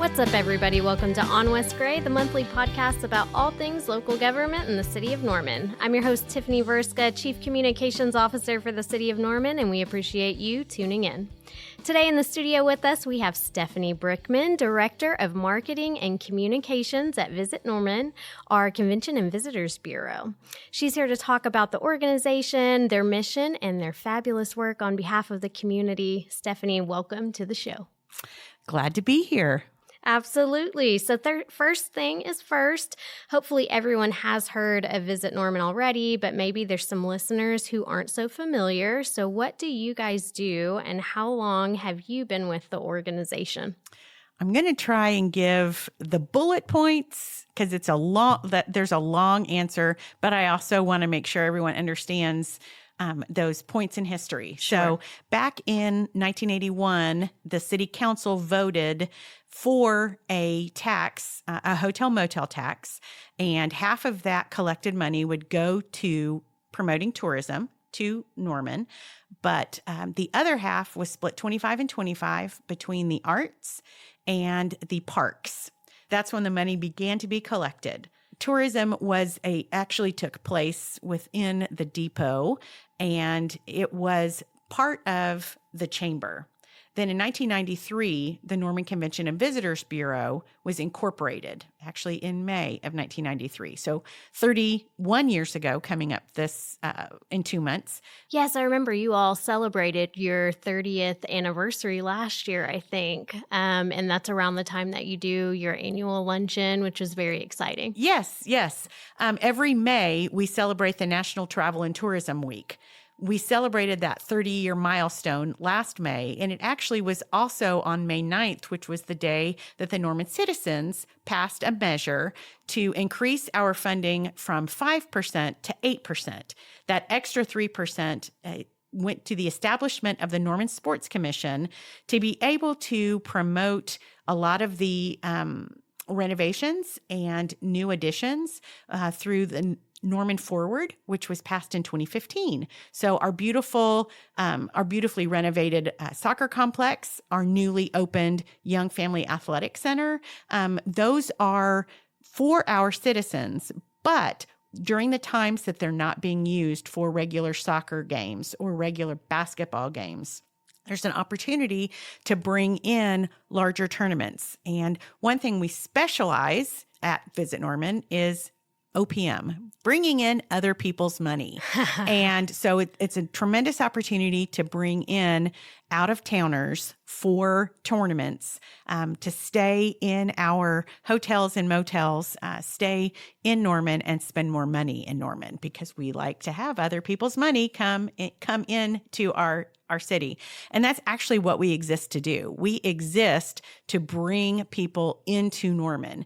What's up, everybody? Welcome to On West Gray, the monthly podcast about all things local government in the city of Norman. I'm your host, Stefanie Brickman, Chief Communications Officer for the city of Norman, and we appreciate you tuning in. Today in the studio with us, we have Stefanie Brickman, Director of Marketing and Communications at Visit Norman, our Convention and Visitors Bureau. She's here to talk about the organization, their mission, and their fabulous work on behalf of the community. Stefanie, welcome to the show. Glad to be here. Absolutely. So first thing is first, hopefully everyone has heard of Visit Norman already, but maybe there's some listeners who aren't so familiar. So what do you guys do and how long have you been with the organization? I'm going to try and give the bullet points because there's a long answer, but I also want to make sure everyone understands those points in history. Sure. So back in 1981, the city council voted for a tax, a hotel motel tax, and half of that collected money would go to promoting tourism to Norman. But the other half was split 25 and 25 between the arts and the parks. That's when the money began to be collected. Tourism actually took place within the depot, and it was part of the chamber. Then in 1993, the Norman Convention and Visitors Bureau was incorporated, actually in May of 1993. So 31 years ago, coming up this in 2 months. Yes, I remember you all celebrated your 30th anniversary last year, I think. And that's around the time that you do your annual luncheon, which is very exciting. Yes. Every May, we celebrate the National Travel and Tourism Week. We celebrated that 30-year milestone last May, and it actually was also on May 9th, which was the day that the Norman citizens passed a measure to increase our funding from 5% to 8%. That extra 3% went to the establishment of the Norman Sports Commission to be able to promote a lot of the renovations and new additions through the Norman Forward, which was passed in 2015. So our beautifully renovated soccer complex, our newly opened Young Family Athletic Center, those are for our citizens, but during the times that they're not being used for regular soccer games or regular basketball games, there's an opportunity to bring in larger tournaments. And one thing we specialize at Visit Norman is OPM, bringing in other people's money. And so it's a tremendous opportunity to bring in out-of-towners for tournaments, to stay in our hotels and motels, stay in Norman and spend more money in Norman because we like to have other people's money come in to our city. And that's actually what we exist to do. We exist to bring people into Norman,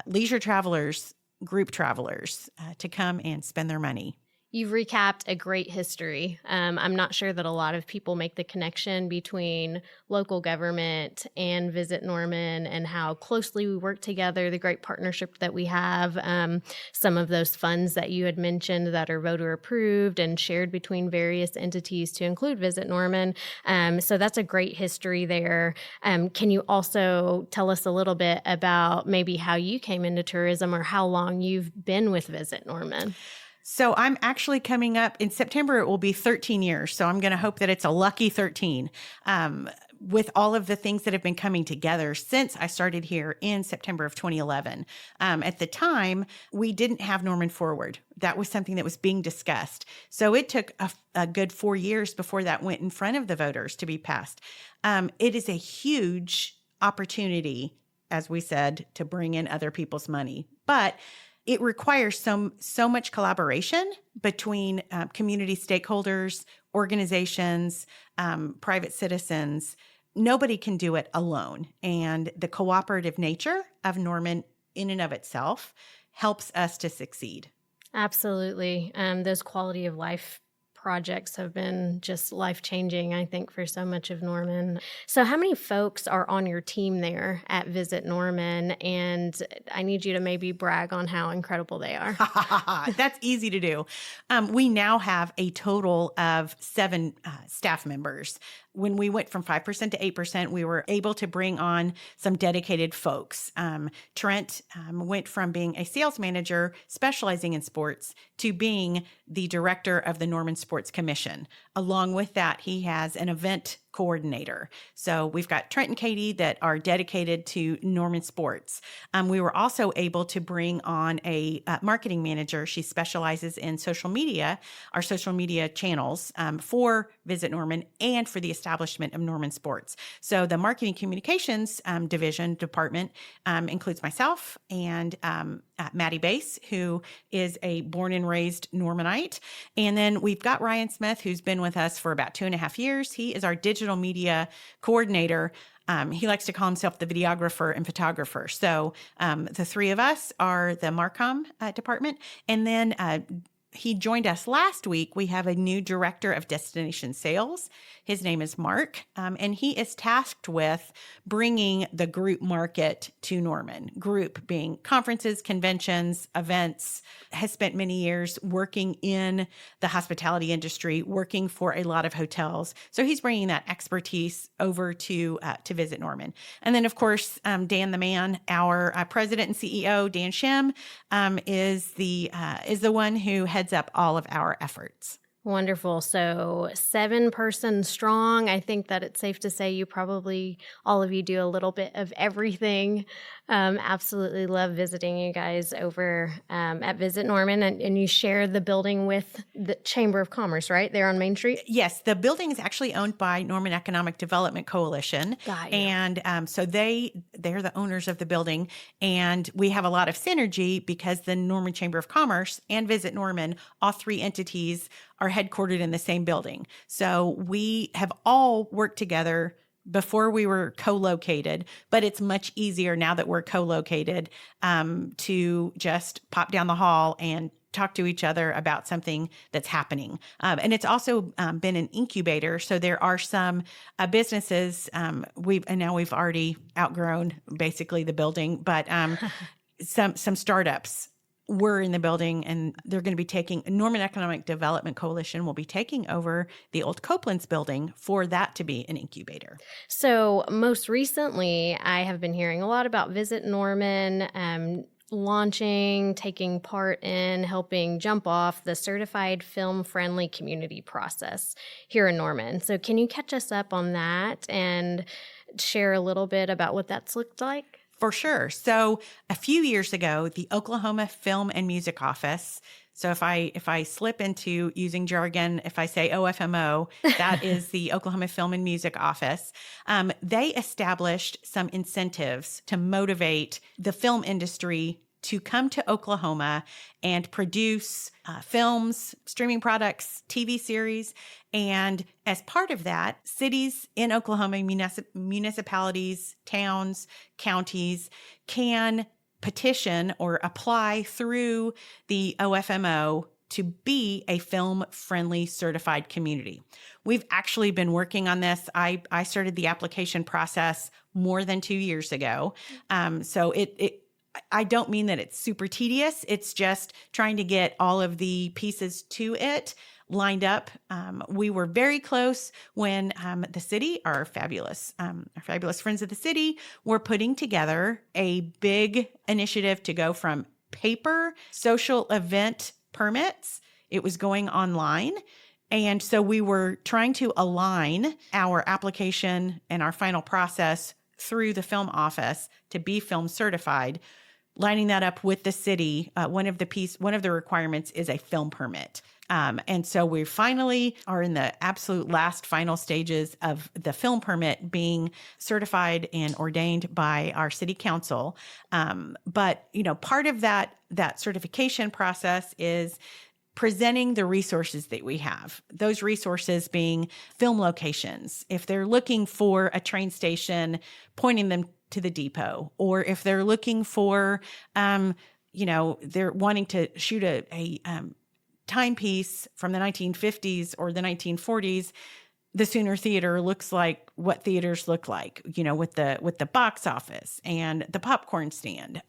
leisure travelers, group travelers to come and spend their money. You've recapped a great history. I'm not sure that a lot of people make the connection between local government and Visit Norman and how closely we work together, the great partnership that we have, some of those funds that you had mentioned that are voter approved and shared between various entities to include Visit Norman. So that's a great history there. Can you also tell us a little bit about maybe how you came into tourism or how long you've been with Visit Norman? So I'm actually coming up in September. It will be 13 years. So I'm going to hope that it's a lucky 13 with all of the things that have been coming together since I started here in September of 2011. At the time, we didn't have Norman Forward. That was something that was being discussed. So it took a good 4 years before that went in front of the voters to be passed. It is a huge opportunity, as we said, to bring in other people's money. But it requires so much collaboration between community stakeholders, organizations, private citizens. Nobody can do it alone. And the cooperative nature of Norman in and of itself helps us to succeed. Absolutely. Those quality of life projects have been just life-changing, I think, for so much of Norman. So how many folks are on your team there at Visit Norman? And I need you to maybe brag on how incredible they are. That's easy to do. We now have a total of 7 staff members. when we went from 5% to 8%, we were able to bring on some dedicated folks. Trent went from being a sales manager specializing in sports to being the director of the Norman Sports Commission. Along with that, he has an event coordinator. So we've got Trent and Katie that are dedicated to Norman sports. We were also able to bring on a marketing manager. She specializes in social media, our social media channels for Visit Norman and for the establishment of Norman Sports. So the marketing communications department includes myself and Maddie Bass, who is a born and raised Normanite. And then we've got Ryan Smith, who's been with us for about 2.5 years. He is our digital media coordinator. He likes to call himself the videographer and photographer. So the three of us are the Marcom department. And then he joined us last week. We have a new director of destination sales. His name is Mark, and he is tasked with bringing the group market to Norman. Group being conferences, conventions, events, has spent many years working in the hospitality industry, working for a lot of hotels. So he's bringing that expertise over to Visit Norman. And then, of course, Dan the Man, our president and CEO, Dan Shim, is the one who heads up all of our efforts. Wonderful. So 7-person strong. I think that it's safe to say you probably, all of you do a little bit of everything. Absolutely love visiting you guys over at Visit Norman. And you share the building with the Chamber of Commerce, right? There on Main Street? Yes. The building is actually owned by Norman Economic Development Coalition. Got you. And so they're the owners of the building. And we have a lot of synergy because the Norman Chamber of Commerce and Visit Norman, all three entities, are headquartered in the same building. So we have all worked together before we were co-located, but it's much easier now that we're co-located to just pop down the hall and talk to each other about something that's happening. And it's also been an incubator. So there are some businesses we've already outgrown basically the building, but some startups were in the building, and they're going to be taking Norman Economic Development Coalition will be taking over the old Copeland's building for that to be an incubator. So most recently, I have been hearing a lot about Visit Norman, launching, taking part in helping jump off the certified film-friendly community process here in Norman. So can you catch us up on that and share a little bit about what that's looked like? For sure. So a few years ago, the Oklahoma Film and Music Office. So if I slip into using jargon, if I say OFMO, that is the Oklahoma Film and Music Office. They established some incentives to motivate the film industry to come to Oklahoma and produce films, streaming products, TV series. And as part of that, cities in Oklahoma, municipalities, towns, counties can petition or apply through the OFMO to be a film-friendly certified community. We've actually been working on this. I started the application process more than 2 years ago. So I don't mean that it's super tedious. It's just trying to get all of the pieces to it lined up. We were very close when the city, our fabulous friends of the city, were putting together a big initiative to go from paper social event permits. It was going online. And so we were trying to align our application and our final process through the film office to be film certified, lining that up with the city. One of the requirements is a film permit. And so we finally are in the absolute last final stages of the film permit being certified and ordained by our city council. But, part of that certification process is presenting the resources that we have, those resources being film locations. If they're looking for a train station, pointing them to the depot, or if they're looking for, they're wanting to shoot a timepiece from the 1950s or the 1940s, the Sooner Theater looks like what theaters look like, with the box office and the popcorn stand.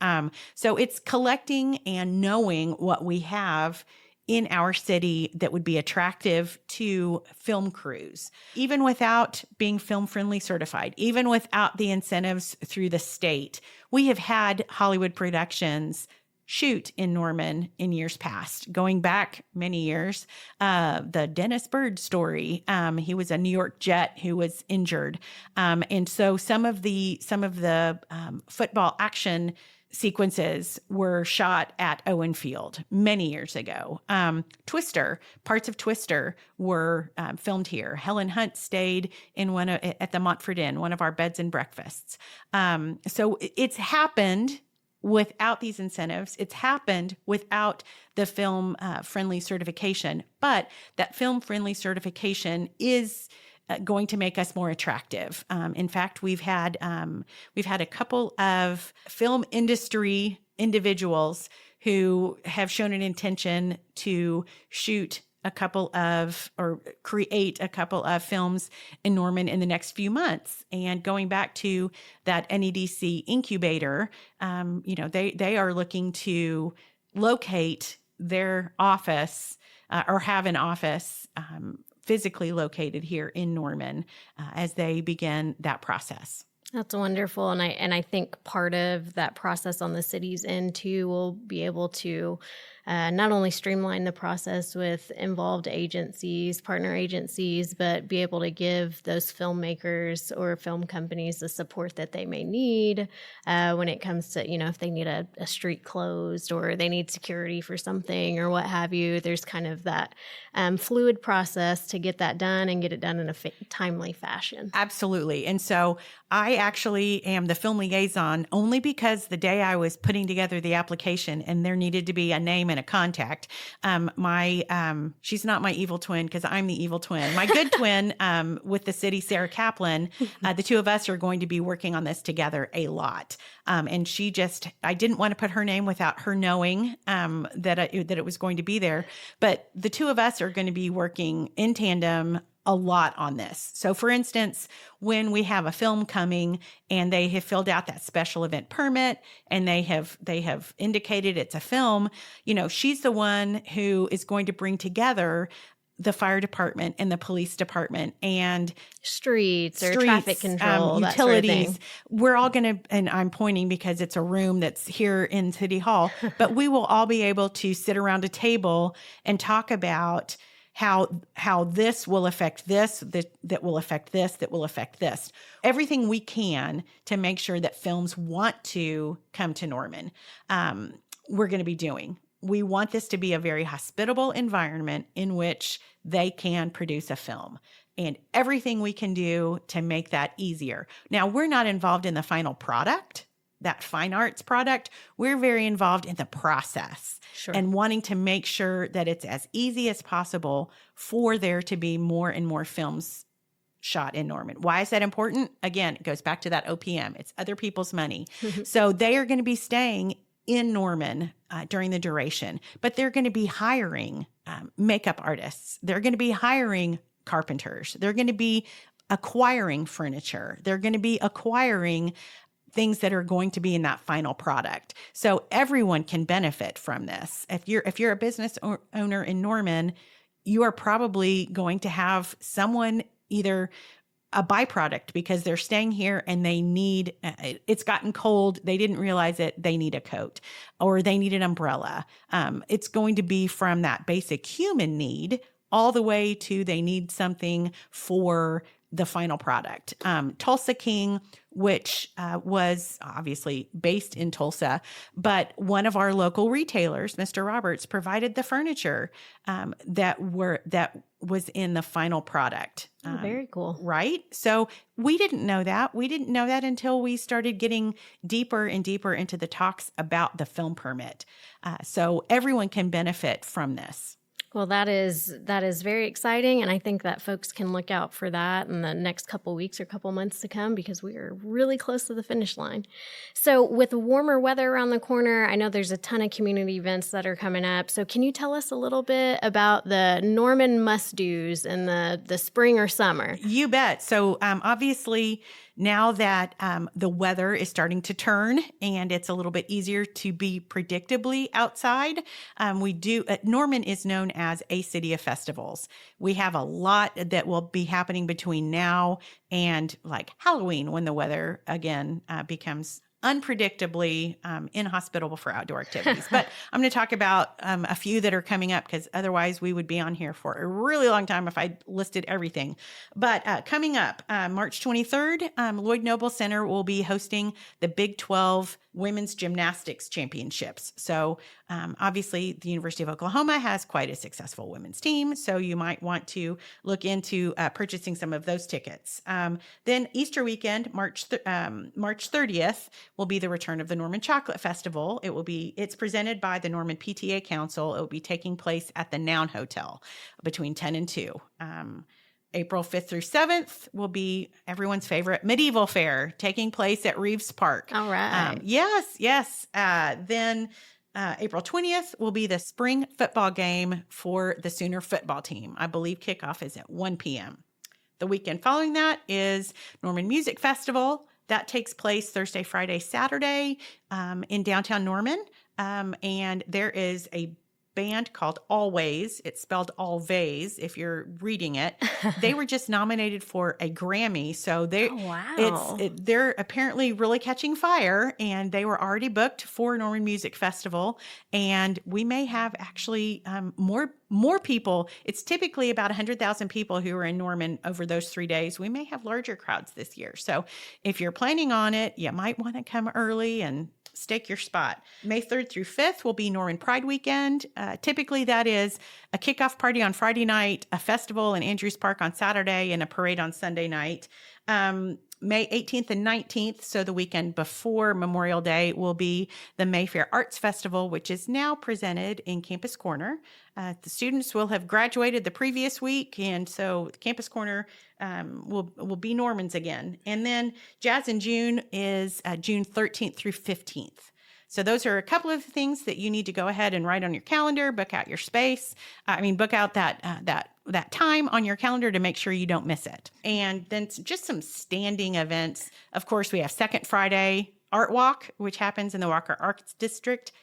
So it's collecting and knowing what we have in our city that would be attractive to film crews, even without being film friendly certified, even without the incentives through the state. We have had Hollywood productions shoot in Norman in years past, going back many years. The Dennis Bird story, he was a New York Jet who was injured. And so some of the football action sequences were shot at Owen Field many years ago. Parts of Twister were filmed here. Helen Hunt stayed in at the Montford Inn, one of our beds and breakfasts. So it's happened without these incentives. It's happened without the film friendly certification, but that film friendly certification is going to make us more attractive. In fact, we've had a couple of film industry individuals who have shown an intention to shoot create a couple of films in Norman in the next few months. And going back to that NEDC incubator, they are looking to locate their office or have an office physically located here in Norman as they begin that process. That's wonderful. And I think part of that process on the city's end too will be able to not only streamline the process with involved agencies, partner agencies, but be able to give those filmmakers or film companies the support that they may need when it comes to, if they need a street closed or they need security for something or what have you. There's kind of that fluid process to get that done and get it done in a timely fashion. Absolutely. And so I actually am the film liaison only because the day I was putting together the application and there needed to be a name and a contact. She's not my evil twin because I'm the evil twin. My good twin with the city, Sarah Kaplan, the two of us are going to be working on this together a lot. And I didn't want to put her name without her knowing that it was going to be there. But the two of us are going to be working in tandem a lot on this. So for instance, when we have a film coming and they have filled out that special event permit and they have indicated it's a film, she's the one who is going to bring together the fire department and the police department and streets or traffic control, utilities. That sort of thing. We're all going to, and I'm pointing because it's a room that's here in City Hall, but we will all be able to sit around a table and talk about how this will affect this, that will affect this, that will affect this. Everything we can to make sure that films want to come to Norman, we're going to be doing. We want this to be a very hospitable environment in which they can produce a film. And everything we can do to make that easier. Now, we're not involved in the final product, that fine arts product. We're very involved in the process. Sure. And wanting to make sure that it's as easy as possible for there to be more and more films shot in Norman. Why is that important? Again, it goes back to that OPM. It's other people's money. So they are going to be staying in Norman during the duration, but they're going to be hiring makeup artists. They're going to be hiring carpenters. They're going to be acquiring furniture. They're going to be acquiring things that are going to be in that final product. So everyone can benefit from this. If you're a business owner in Norman, you are probably going to have someone either a byproduct because they're staying here and they need, it's gotten cold. They didn't realize it. They need a coat or they need an umbrella. It's going to be from that basic human need all the way to they need something for the final product. Tulsa King, which was obviously based in Tulsa, but one of our local retailers, Mr. Roberts, provided the furniture that was in the final product. Very cool. Right? So we didn't know that. We didn't know that until we started getting deeper and deeper into the talks about the film permit. So everyone can benefit from this. Well, that is very exciting, and I think that folks can look out for that in the next couple weeks or couple months to come because we are really close to the finish line. So with warmer weather around the corner, I know there's a ton of community events that are coming up. So can you tell us a little bit about the Norman must-dos in the spring or summer? You bet. So obviously now that the weather is starting to turn and it's a little bit easier to be predictably outside, Norman is known as a city of festivals. We have a lot that will be happening between now and like Halloween, when the weather again becomes unpredictably inhospitable for outdoor activities. But I'm going to talk about a few that are coming up, because otherwise we would be on here for a really long time if I listed everything. But coming up, March 23rd, Lloyd Noble Center will be hosting the Big 12 Women's Gymnastics Championships. So obviously the University of Oklahoma has quite a successful women's team, so you might want to look into purchasing some of those tickets. Then Easter weekend, March 30th, will be the return of the Norman Chocolate Festival. It's presented by the Norman PTA Council. It will be taking place at the Noun Hotel between 10 and 2. April 5th through 7th will be everyone's favorite medieval fair, taking place at Reeves Park. All right. Yes. Then April 20th will be the spring football game for the Sooner football team. I believe kickoff is at 1 p.m. The weekend following that is Norman Music Festival. That takes place Thursday, Friday, Saturday in downtown Norman. And there is a band called Always. It's spelled Always if you're reading it. They were just nominated for a Grammy. So they're apparently really catching fire, and they were already booked for Norman Music Festival. And we may have actually more people. It's typically about 100,000 people who are in Norman over those 3 days. We may have larger crowds this year. So if you're planning on it, you might want to come early and stake your spot. May 3rd through 5th will be Norman Pride Weekend. Typically that is a kickoff party on Friday night, a festival in Andrews Park on Saturday, and a parade on Sunday night. May 18th and 19th, so the weekend before Memorial Day, will be the Mayfair Arts Festival, which is now presented in Campus Corner. The students will have graduated the previous week, and so Campus Corner will be Norman's again. And then Jazz in June is June 13th through 15th. So those are a couple of things that you need to go ahead and write on your calendar, book out your space. Book out that time on your calendar to make sure you don't miss it. And then just some standing events. Of course, we have Second Friday Art Walk, which happens in the Walker Arts District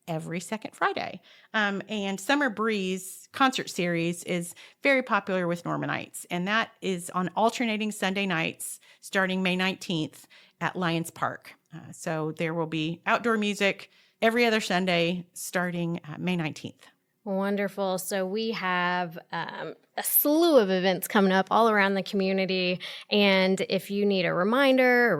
every second Friday. And Summer Breeze concert series is very popular with Normanites, and that is on alternating Sunday nights starting May 19th at Lions Park. So there will be outdoor music every other Sunday starting May 19th. Wonderful. So we have a slew of events coming up all around the community. And if you need a reminder, a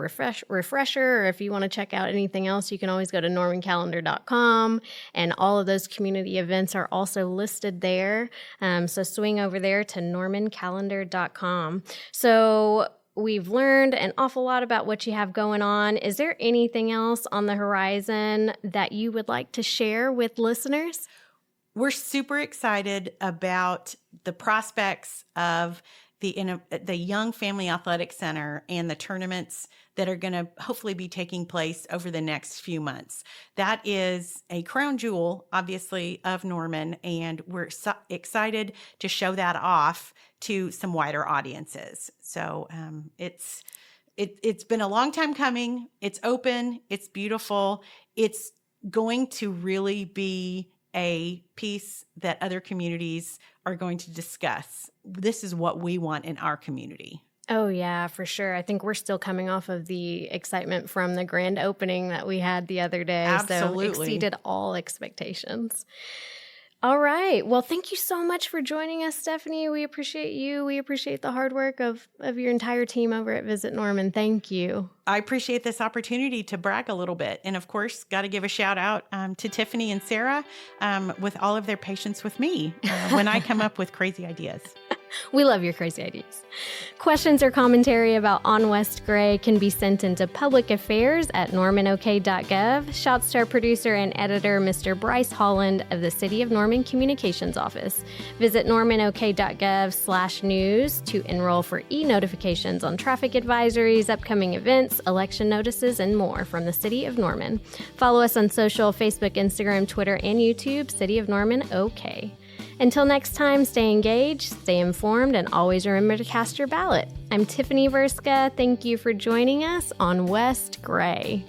refresher, or if you want to check out anything else, you can always go to normancalendar.com. And all of those community events are also listed there. So swing over there to normancalendar.com. So we've learned an awful lot about what you have going on. Is there anything else on the horizon that you would like to share with listeners? We're super excited about the prospects of the Young Family Athletic Center and the tournaments that are going to hopefully be taking place over the next few months. That is a crown jewel, obviously, of Norman, and we're excited to show that off to some wider audiences. So it's been a long time coming. It's open. It's beautiful. It's going to really be a piece that other communities are going to discuss. This is what we want in our community. Oh, yeah, for sure. I think we're still coming off of the excitement from the grand opening that we had the other day. Absolutely. So exceeded all expectations. All right. Well, thank you so much for joining us, Stefanie. We appreciate you. We appreciate the hard work of your entire team over at Visit Norman. Thank you. I appreciate this opportunity to brag a little bit. And of course, got to give a shout out to Tiffany and Sarah with all of their patience with me when I come up with crazy ideas. We love your crazy ideas. Questions or commentary about On West Gray can be sent into publicaffairs@normanok.gov. Shouts to our producer and editor, Mr. Bryce Holland of the City of Norman Communications Office. Visit normanok.gov/news to enroll for e-notifications on traffic advisories, upcoming events, election notices, and more from the City of Norman. Follow us on social, Facebook, Instagram, Twitter, and YouTube, City of Norman OK. Until next time, stay engaged, stay informed, and always remember to cast your ballot. I'm Tiffany Verska. Thank you for joining us on West Gray.